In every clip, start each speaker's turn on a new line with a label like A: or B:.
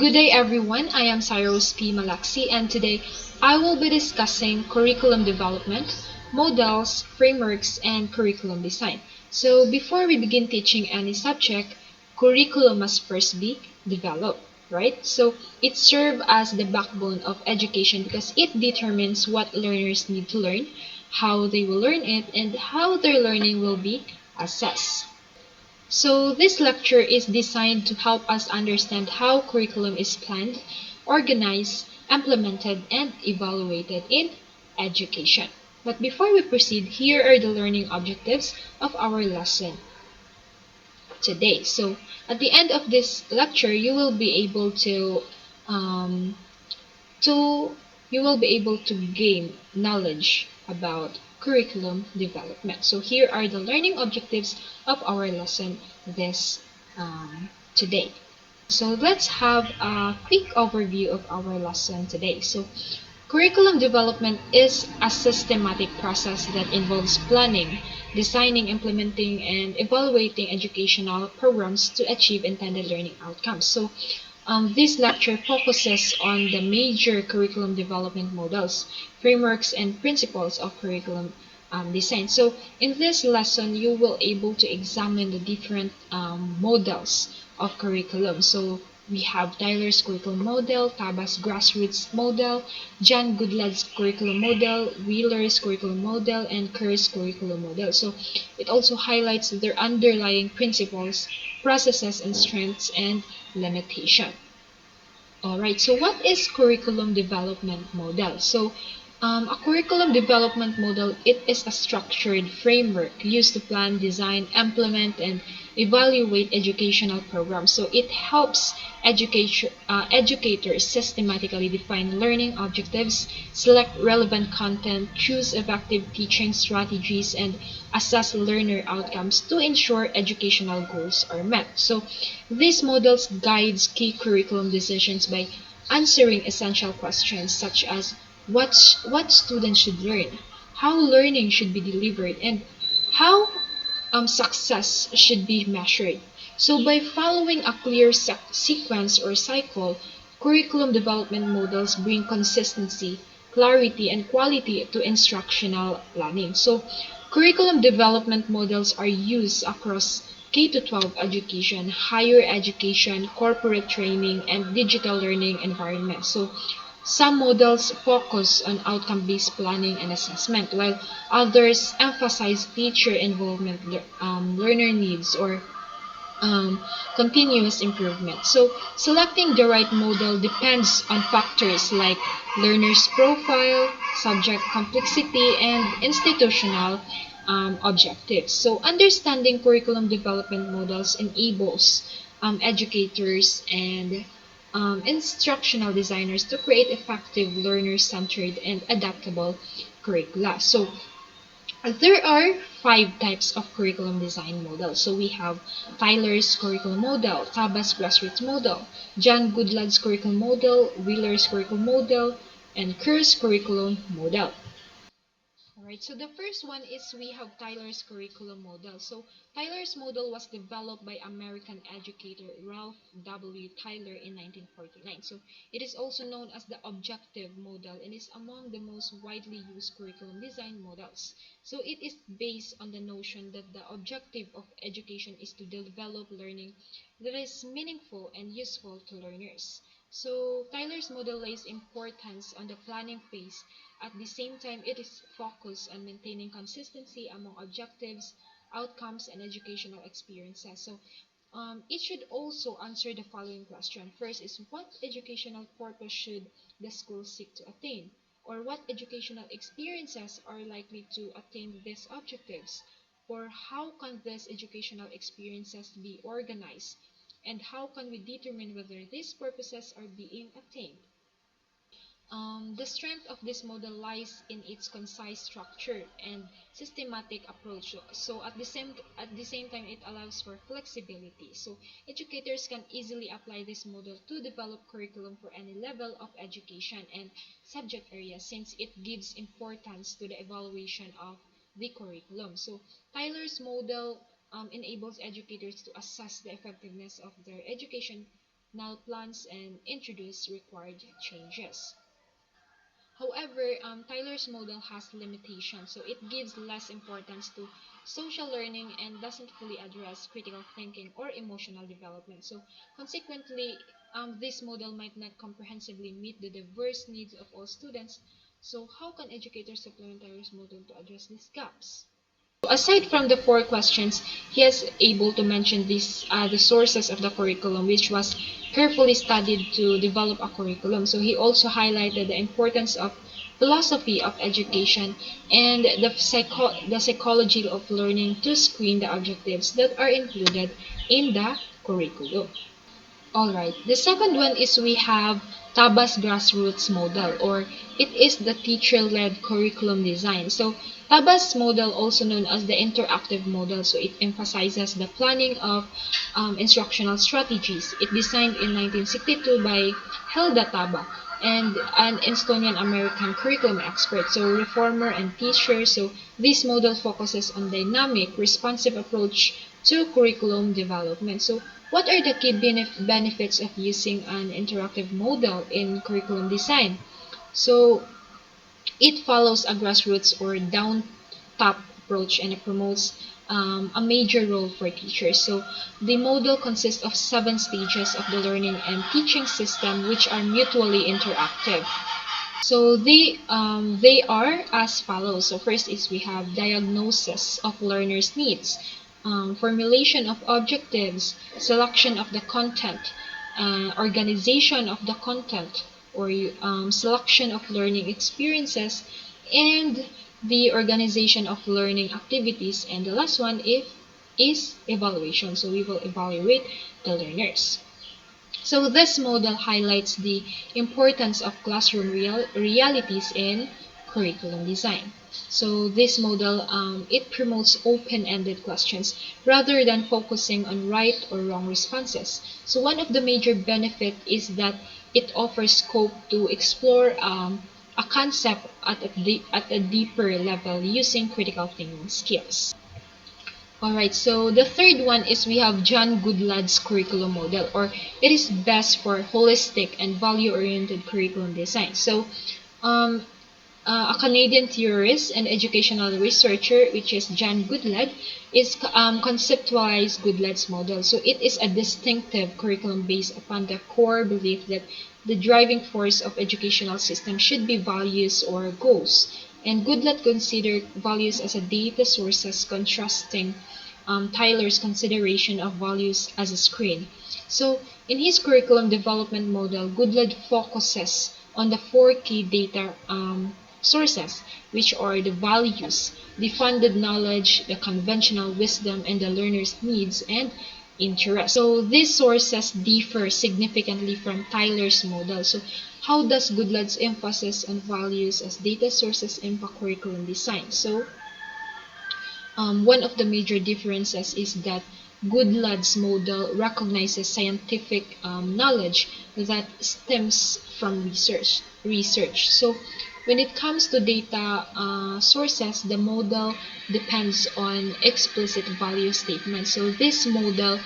A: Good day everyone, I am Cyrus P. Malaxi and today I will be discussing curriculum development, models, frameworks, and curriculum design. So before we begin teaching any subject, curriculum must first be developed, right? So it serves as the backbone of education because it determines what learners need to learn, how they will learn it, and how their learning will be assessed. So this lecture is designed to help us understand how curriculum is planned, organized, implemented, and evaluated in education. But before we proceed, here are the learning objectives of our lesson today. So at the end of this lecture, um, to you will be able to gain knowledge about curriculum development. So here are the learning objectives of our lesson this today. So let's have a quick overview of our lesson today. So curriculum development is a systematic process that involves planning, designing, implementing, and evaluating educational programs to achieve intended learning outcomes. So this lecture focuses on the major curriculum development models, frameworks, and principles of curriculum design. So in this lesson, you will able to examine the different models of curriculum. So we have Tyler's curriculum model, Tabas grassroots model, John Goodlad's curriculum model, Wheeler's curriculum model, and Kerr's curriculum model. So it also highlights their underlying principles, processes, and strengths and limitation. Alright, so what is curriculum development model? So a curriculum development model, it is a structured framework used to plan, design, implement, and evaluate educational programs. So it helps educators systematically define learning objectives, select relevant content, choose effective teaching strategies, and assess learner outcomes to ensure educational goals are met. So these models guides key curriculum decisions by answering essential questions such as what students should learn, how learning should be delivered, and how success should be measured. So by following a clear sequence or cycle, curriculum development models bring consistency, clarity, and quality to instructional planning. So curriculum development models are used across K-12 education, higher education, corporate training, and digital learning environments. So some models focus on outcome-based planning and assessment, while others emphasize teacher involvement, learner needs, or continuous improvement. So selecting the right model depends on factors like learner's profile, subject complexity, and institutional objectives. So understanding curriculum development models enables educators and instructional designers to create effective learner-centered and adaptable curricula. So there are five types of curriculum design models. So we have Tyler's curriculum model, Tabas grassroots model, John Goodlad's curriculum model, Wheeler's curriculum model, and Kerr's curriculum model. Alright, so the first one is we have Tyler's curriculum model. So Tyler's model was developed by American educator Ralph W. Tyler in 1949. So it is also known as the objective model and is among the most widely used curriculum design models. So it is based on the notion that the objective of education is to develop learning that is meaningful and useful to learners. So Tyler's model lays importance on the planning phase. At the same time, it is focused on maintaining consistency among objectives, outcomes, and educational experiences. So it should also answer the following question. First is what educational purpose should the school seek to attain? Or what educational experiences are likely to attain these objectives? Or how can these educational experiences be organized? And how can we determine whether these purposes are being attained? The strength of this model lies in its concise structure and systematic approach. So at the same time, it allows for flexibility. So educators can easily apply this model to develop curriculum for any level of education and subject area, since it gives importance to the evaluation of the curriculum. So Tyler's model enables educators to assess the effectiveness of their education null plans, and introduce required changes. However, Tyler's model has limitations, so it gives less importance to social learning and doesn't fully address critical thinking or emotional development. So, consequently, this model might not comprehensively meet the diverse needs of all students. So, how can educators supplement Tyler's model to address these gaps? Aside from the four questions, he is able to mention the sources of the curriculum, which was carefully studied to develop a curriculum. So he also highlighted the importance of philosophy of education and the psychology of learning to screen the objectives that are included in the curriculum. Alright, the second one is we have TABA's grassroots model, or it is the teacher-led curriculum design. So TABA's model, also known as the interactive model, so it emphasizes the planning of instructional strategies. It designed in 1962 by Hilda Taba and an Estonian American curriculum expert, so reformer and teacher. So this model focuses on dynamic, responsive approach to curriculum development. So what are the key benefits of using an interactive model in curriculum design? So it follows a grassroots or down-top approach, and it promotes a major role for teachers. So the model consists of 7 stages of the learning and teaching system, which are mutually interactive. So they are as follows. So first is we have diagnosis of learners' needs, formulation of objectives, selection of the content, organization of the content, or selection of learning experiences, and the organization of learning activities. And the last one is evaluation. So we will evaluate the learners. So this model highlights the importance of classroom realities in curriculum design. So this model, it promotes open-ended questions rather than focusing on right or wrong responses. So one of the major benefits is that it offers scope to explore a concept at a deeper level using critical thinking skills. Alright, so the third one is we have John Goodlad's curriculum model, or it is best for holistic and value-oriented curriculum design. So, um, a Canadian theorist and educational researcher, which is John Goodlad, is conceptualized Goodlad's model. So it is a distinctive curriculum based upon the core belief that the driving force of educational system should be values or goals. And Goodlad considered values as a data sources, contrasting Tyler's consideration of values as a screen. So in his curriculum development model, Goodlad focuses on the 4 key data sources, which are the values, the funded knowledge, the conventional wisdom, and the learner's needs and interests. So these sources differ significantly from Tyler's model. So how does Goodlad's emphasis on values as data sources impact curriculum design? So one of the major differences is that Goodlad's model recognizes scientific knowledge that stems from research. So when it comes to data sources, the model depends on explicit value statements. So this model,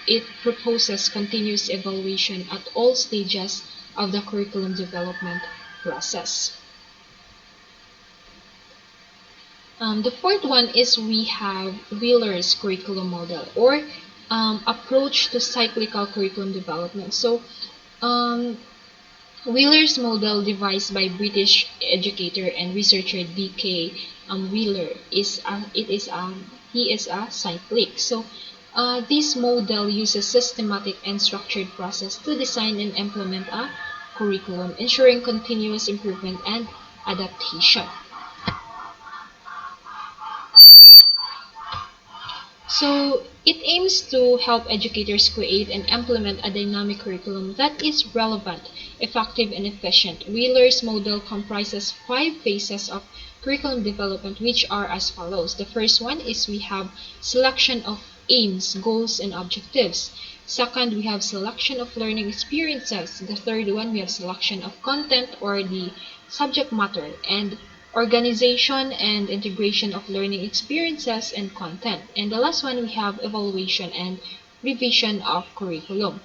A: it proposes continuous evaluation at all stages of the curriculum development process. The fourth one is we have Wheeler's curriculum model, or approach to cyclical curriculum development. So Wheeler's model, devised by British educator and researcher D.K. Wheeler, he is a cyclic. So this model uses systematic and structured process to design and implement a curriculum, ensuring continuous improvement and adaptation. So it aims to help educators create and implement a dynamic curriculum that is relevant, effective, and efficient. Wheeler's model comprises 5 phases of curriculum development, which are as follows. The first one is we have selection of aims, goals, and objectives. Second, we have selection of learning experiences. The third one, we have selection of content or the subject matter, and organization and integration of learning experiences and content. And the last one, we have evaluation and revision of curriculum.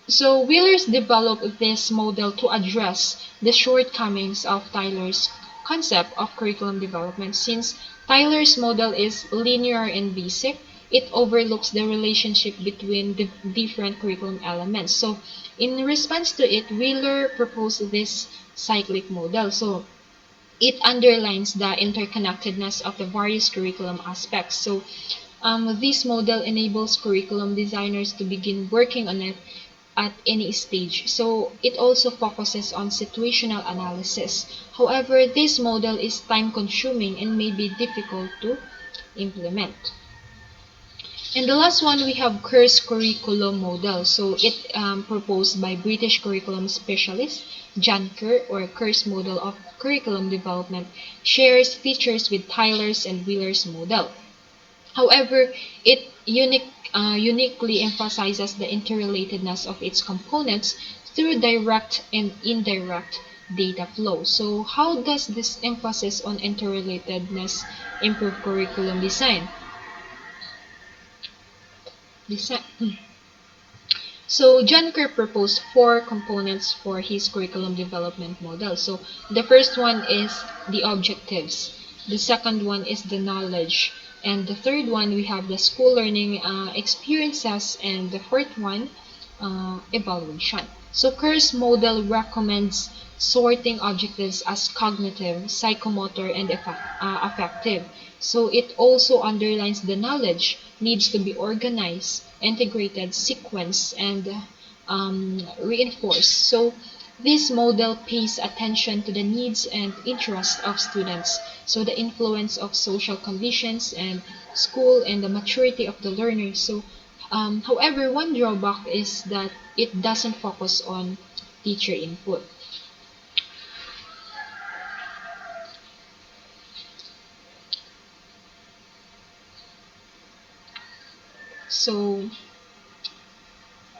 A: So Wheeler's developed this model to address the shortcomings of Tyler's concept of curriculum development. Since Tyler's model is linear and basic, it overlooks the relationship between the different curriculum elements. So in response to it, Wheeler proposed this cyclic model. So it underlines the interconnectedness of the various curriculum aspects. So this model enables curriculum designers to begin working on it at any stage. So it also focuses on situational analysis. However, this model is time consuming and may be difficult to implement. And the last one, we have Kerr's curriculum model. So it proposed by British curriculum specialist John Kerr, or Kerr's model of curriculum development, shares features with Tyler's and Wheeler's model. However, it uniquely emphasizes the interrelatedness of its components through direct and indirect data flow. So how does this emphasis on interrelatedness improve curriculum design? So John Kerr proposed 4 components for his curriculum development model. So the first one is the objectives. The second one is the knowledge. And the third one, we have the school learning experiences. And the fourth one, evaluation. So Kerr's model recommends sorting objectives as cognitive, psychomotor, and affective. So it also underlines the knowledge needs to be organized, integrated, sequenced, and reinforced. So this model pays attention to the needs and interests of students. So the influence of social conditions and school and the maturity of the learner. So however, one drawback is that it doesn't focus on teacher input.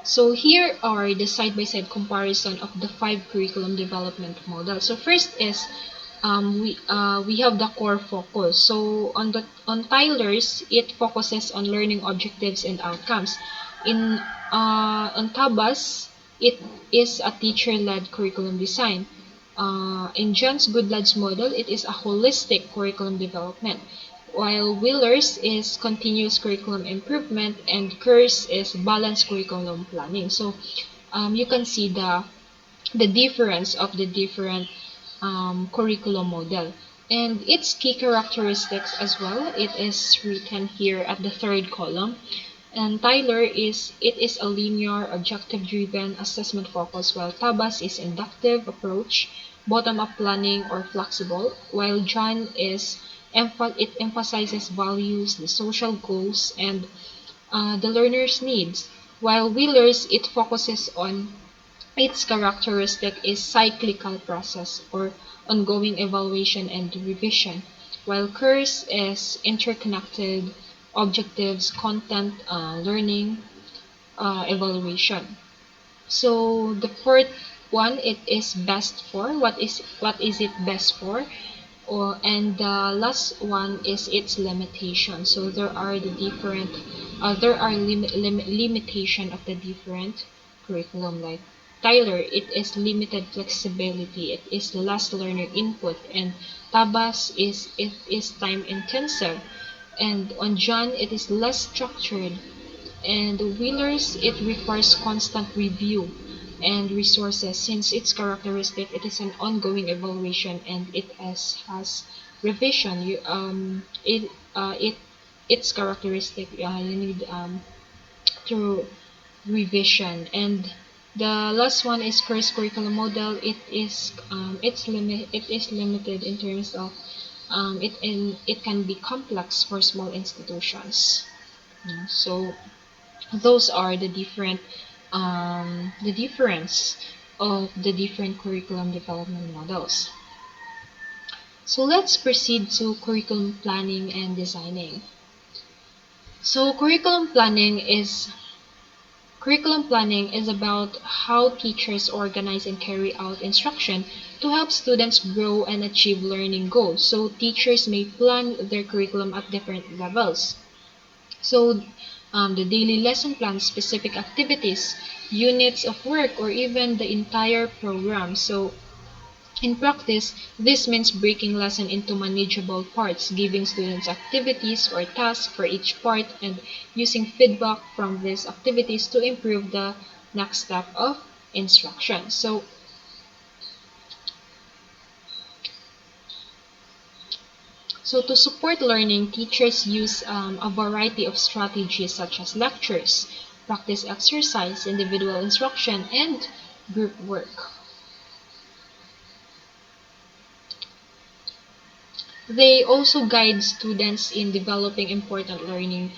A: So here are the side-by-side comparison of the 5 curriculum development models. So first is we have the core focus. So on Tyler's, it focuses on learning objectives and outcomes. On Tabas, it is a teacher-led curriculum design. In John's Goodlad's model, it is a holistic curriculum development, while Wheeler's is continuous curriculum improvement and Kerr's is balanced curriculum planning. So you can see the difference of the different curriculum model and its key characteristics as well. It is written here at the third column. And Tyler is a linear, objective-driven, assessment-focused, while Tabas is inductive approach, bottom-up planning, or flexible, while John is it emphasizes values, the social goals, and the learner's needs, while Wheeler's it focuses on its characteristic is cyclical process or ongoing evaluation and revision, while Kerr's is interconnected objectives, content, learning, evaluation. So the fourth one, it is best for. What is it best for? And the last one is its limitation. So there are the different limitation of the different curriculum. Like Tyler, it is limited flexibility. It is less learner input, and Tabas it is time intensive. And on John, it is less structured, and Wheeler's it requires constant review and resources. Since its characteristic, it is an ongoing evaluation and it has revision. Its characteristic, you need through revision. And the last one is Kerr's curriculum model. It is limited in terms of it can be complex for small institutions. So those are the difference of the different curriculum development models. So let's proceed to curriculum planning and designing. So curriculum planning is about how teachers organize and carry out instruction to help students grow and achieve learning goals. So teachers may plan their curriculum at different levels. So the daily lesson plan, specific activities, units of work, or even the entire program. So in practice, this means breaking lesson into manageable parts, giving students activities or tasks for each part, and using feedback from these activities to improve the next step of instruction. So to support learning, teachers use a variety of strategies such as lectures, practice exercise, individual instruction, and group work. They also guide students in developing important learning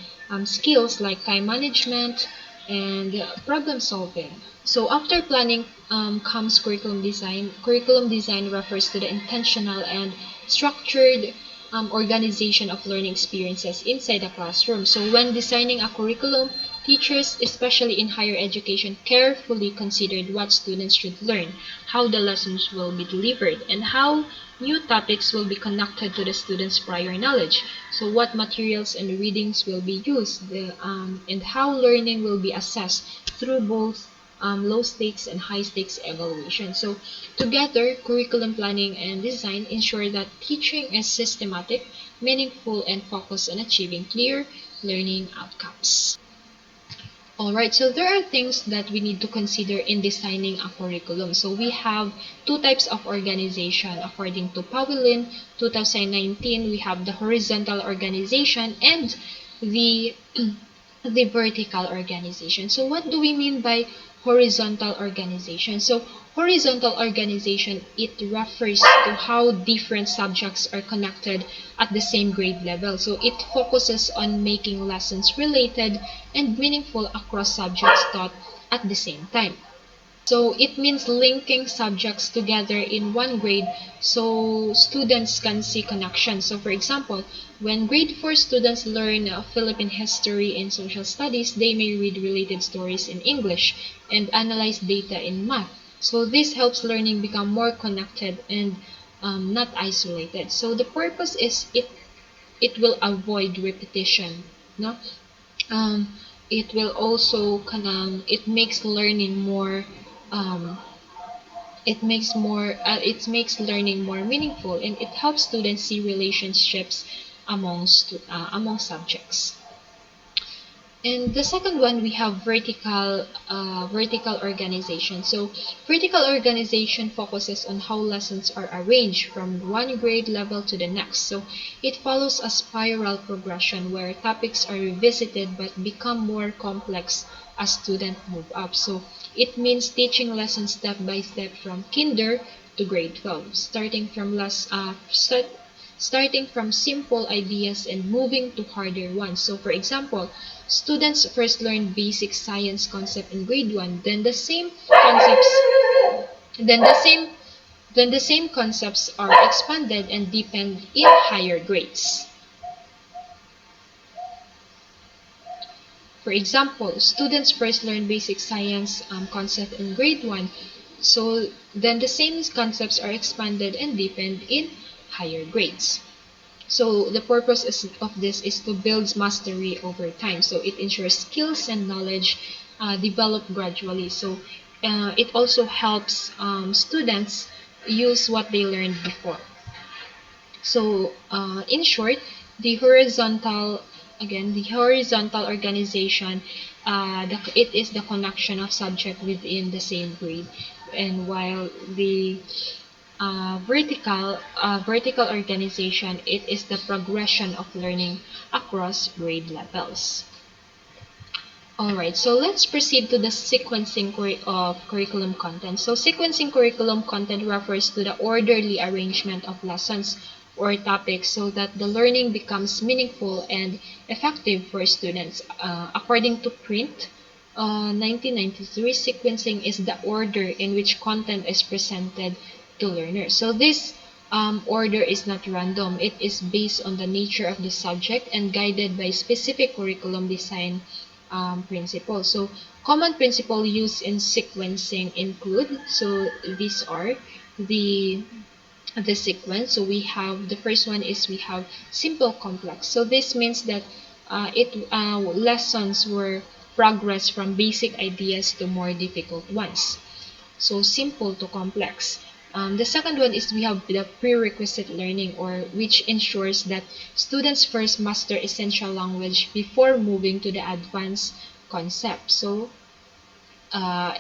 A: skills like time management and problem solving. So after planning comes curriculum design. Curriculum design refers to the intentional and structured organization of learning experiences inside a classroom. So when designing a curriculum, teachers, especially in higher education, carefully considered what students should learn, how the lessons will be delivered, and how new topics will be connected to the students' prior knowledge. So what materials and readings will be used, and how learning will be assessed through both low stakes and high stakes evaluation. So together, curriculum planning and design ensure that teaching is systematic, meaningful, and focused on achieving clear learning outcomes. Alright, so there are things that we need to consider in designing a curriculum. So we have two types of organization. According to Pawelin, 2019, we have the horizontal organization and the the vertical organization. So what do we mean by horizontal organization? So horizontal organization, it refers to how different subjects are connected at the same grade level. So it focuses on making lessons related and meaningful across subjects taught at the same time. So it means linking subjects together in one grade so students can see connections. So for example, when grade 4 students learn Philippine history and social studies, they may read related stories in English and analyze data in math. So this helps learning become more connected and not isolated. So the purpose is it will avoid repetition, no? Um, it will also it makes learning more um, it makes learning more meaningful, and it helps students see relationships among subjects. And the second one, we have vertical organization. So vertical organization focuses on how lessons are arranged from one grade level to the next. So it follows a spiral progression where topics are revisited but become more complex as students move up. So it means teaching lessons step by step from kinder to grade 12, starting from simple ideas and moving to harder ones. So for example, students first learn basic science concept in grade 1, then the same concepts are expanded and deepened in higher grades. For example, students first learn basic science concept in grade 1, so then the same concepts are expanded and deepened in higher grades. So the purpose of this is to build mastery over time. So it ensures skills and knowledge develop gradually. So it also helps students use what they learned before. So in short, the horizontal the horizontal organization, it is the connection of subject within the same grade, and while the vertical organization, it is the progression of learning across grade levels. Alright, so let's proceed to the sequencing of curriculum content. So sequencing curriculum content refers to the orderly arrangement of lessons or topics so that the learning becomes meaningful and effective for students. According to Print, 1993, sequencing is the order in which content is presented to learners. So this order is not random. It is based on the nature of the subject and guided by specific curriculum design principles. So common principle used in sequencing include, so these are the sequence. So we have the first one is we have simple complex. So this means that lessons were progress from basic ideas to more difficult ones. So simple to complex. The second one is we have the prerequisite learning, or which ensures that students first master essential language before moving to the advanced concept. So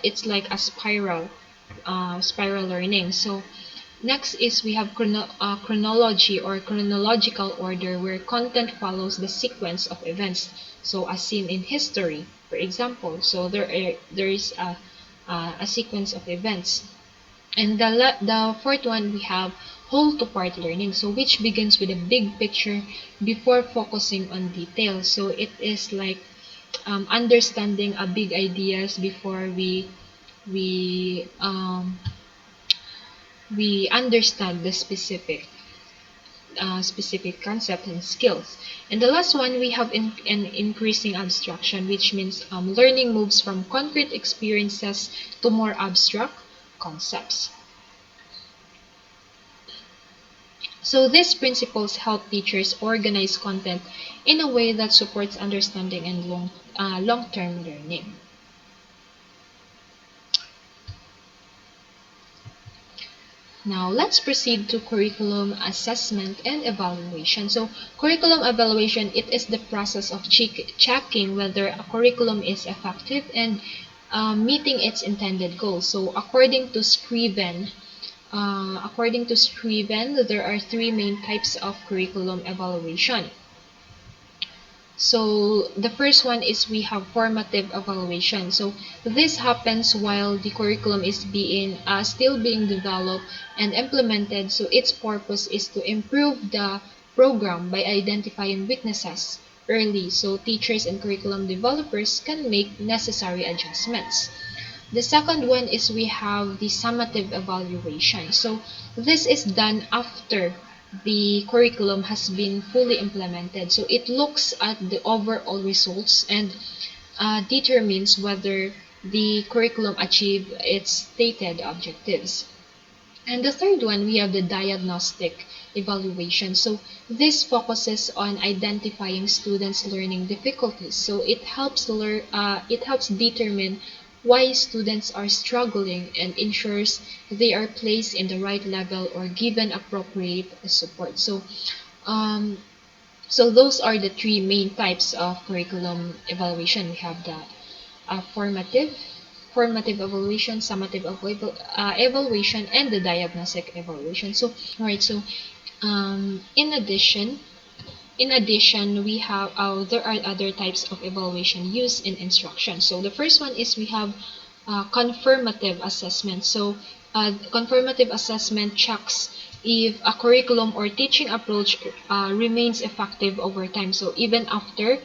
A: it's like a spiral learning. So next is we have chronology or chronological order, where content follows the sequence of events. So as seen in history, for example. So there is a sequence of events. And the fourth one, we have whole to part learning, so which begins with a big picture before focusing on details. So it is like understanding a big ideas before we we understand the specific concept and skills. And the last one, we have an increasing abstraction, which means learning moves from concrete experiences to more abstract concepts. So these principles help teachers organize content in a way that supports understanding and long-term learning. Now, let's proceed to curriculum assessment and evaluation. So, curriculum evaluation, it is the process of checking whether a curriculum is effective and meeting its intended goals. So, according to Scriven, there are three main types of curriculum evaluation. So the first one is we have formative evaluation. So this happens while the curriculum is still being developed and implemented. So its purpose is to improve the program by identifying weaknesses early, so teachers and curriculum developers can make necessary adjustments. The second one is we have the summative evaluation. So this is done after the curriculum has been fully implemented. So it looks at the overall results and determines whether the curriculum achieved its stated objectives. And the third one, we have the diagnostic evaluation. So this focuses on identifying students' learning difficulties. So it helps determine why students are struggling and ensures they are placed in the right level or given appropriate support. So those are the three main types of curriculum evaluation. We have the formative evaluation, summative evaluation, and the diagnostic evaluation. So, alright. So, in addition, we have there are other types of evaluation used in instruction. So the first one is we have confirmative assessment. So confirmative assessment checks if a curriculum or teaching approach remains effective over time, so even after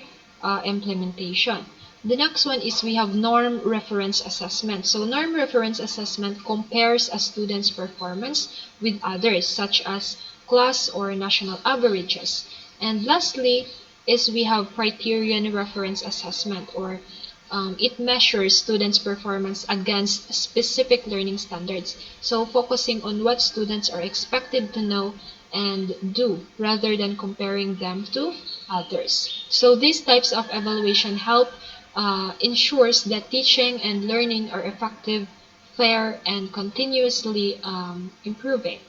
A: implementation. The next one is we have norm reference assessment. So norm reference assessment compares a student's performance with others, such as class or national averages. And lastly is we have criterion reference assessment, or it measures students' performance against specific learning standards. So focusing on what students are expected to know and do rather than comparing them to others. So these types of evaluation help ensures that teaching and learning are effective, fair, and continuously improving.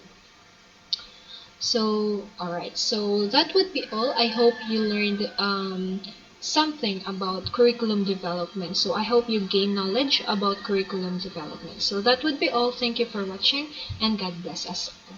A: So, alright, so that would be all. I hope you learned something about curriculum development. So I hope you gain knowledge about curriculum development. So that would be all. Thank you for watching, and God bless us all.